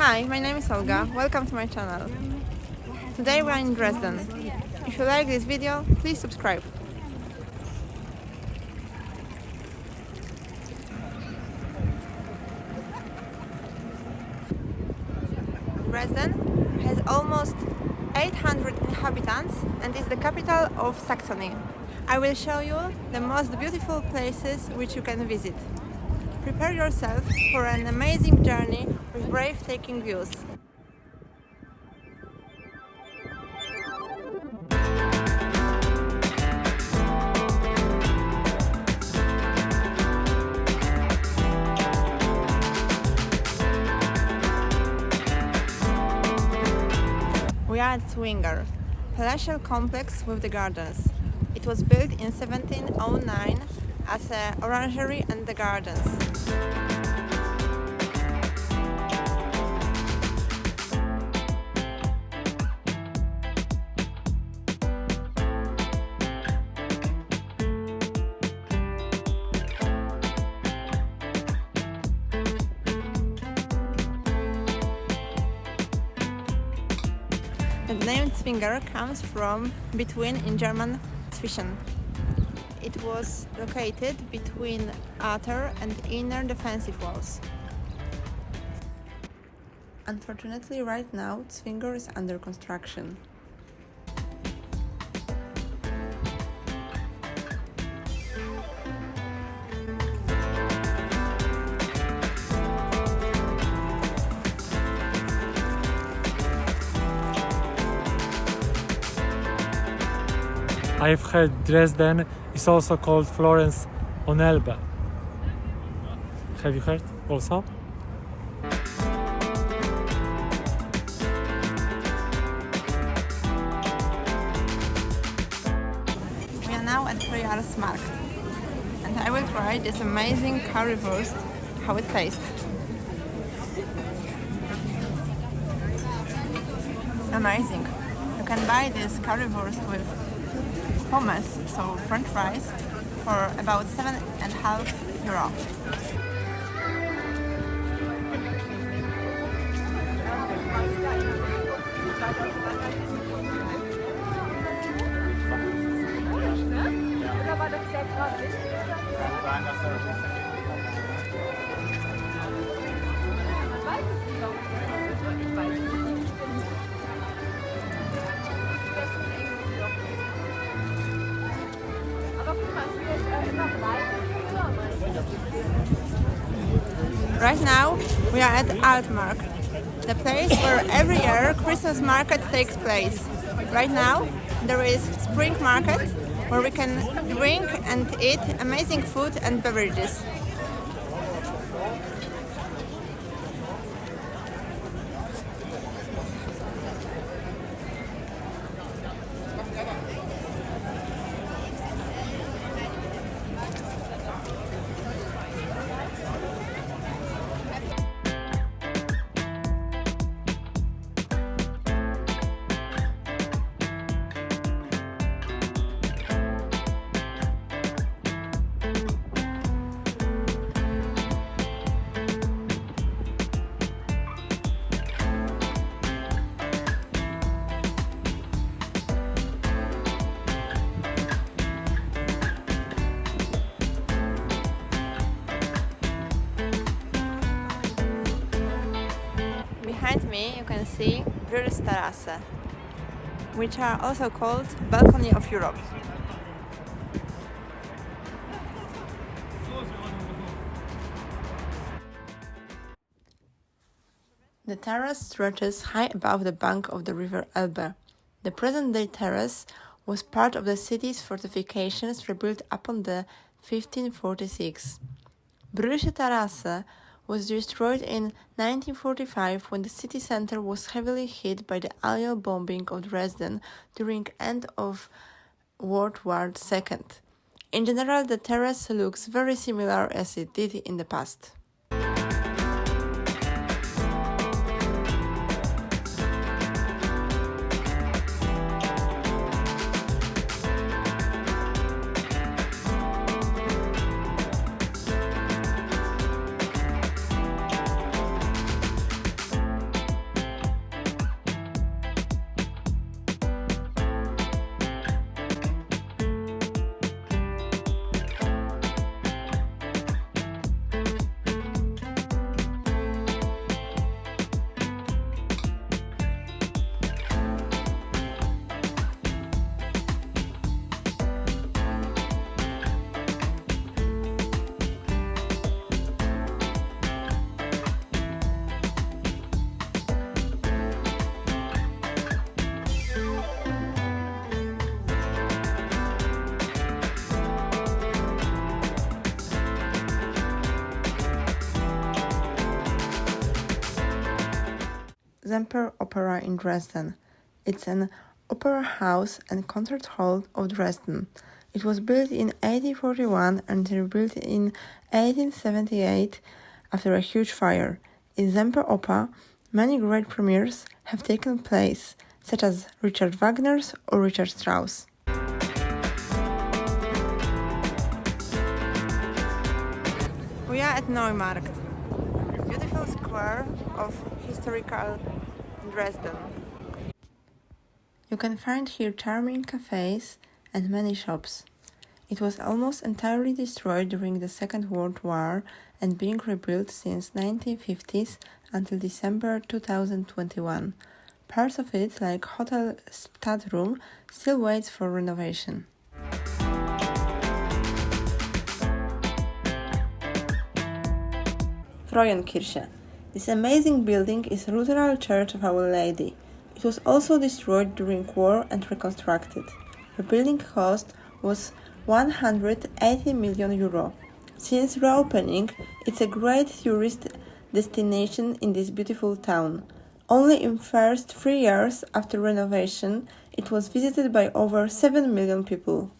Hi, my name is Olga. Welcome to my channel. Today we are in Dresden. If you like this video, please subscribe. Dresden has almost 800 inhabitants and is the capital of Saxony. I will show you the most beautiful places which you can visit. Prepare yourself for an amazing journey with breathtaking views. We are at Zwinger, palatial complex with the gardens. It was built in 1709 as an orangery and the gardens. The name Zwinger comes from between in German Zwischen. It was located between outer and inner defensive walls. Unfortunately, right now, Zwinger is under construction. I've heard Dresden is also called Florence on Elbe. Have you heard also? We are now at Frühjahrsmarkt and I will try this amazing currywurst, how it tastes. Amazing! You can buy this currywurst with hummus, so French fries, for about €7.50. Right now we are at Altmarkt, the place where every year Christmas market takes place. Right now there is spring market where we can drink and eat amazing food and beverages. Behind me you can see Brühl's Terrace, which are also called Balcony of Europe. The terrace stretches high above the bank of the river Elbe. The present-day terrace was part of the city's fortifications rebuilt upon the 1546. Brühlsche Terrasse was destroyed in 1945 when the city center was heavily hit by the annual bombing of Dresden during end of World War II. In general, the terrace looks very similar as it did in the past. Semperoper in Dresden. It's an opera house and concert hall of Dresden. It was built in 1841 and rebuilt in 1878 after a huge fire. In Semperoper, many great premieres have taken place, such as Richard Wagner's or Richard Strauss. We are at Neumarkt, beautiful square of historical Dresden. You can find here charming cafes and many shops. It was almost entirely destroyed during the Second World War and being rebuilt since 1950s until December 2021. Parts of it, like Hotel Stadtroom, still waits for renovation. Frauenkirche. This amazing building is a Lutheran Church of Our Lady. It was also destroyed during war and reconstructed. The building cost was 180 million euro. Since reopening, it's a great tourist destination in this beautiful town. Only in first 3 years after renovation, it was visited by over 7 million people.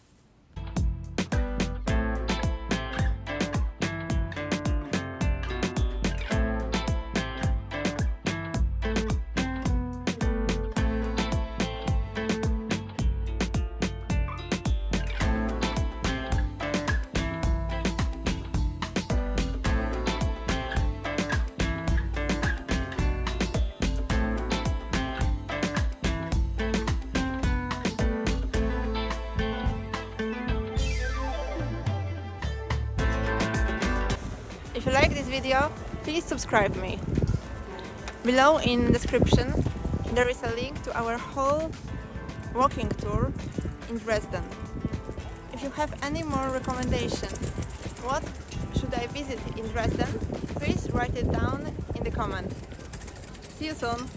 If you like this video, please subscribe me. Below in description there is a link to our whole walking tour in Dresden. If you have any more recommendations, what should I visit in Dresden, please write it down in the comments. See you soon!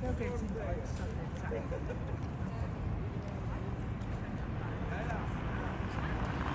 Okay.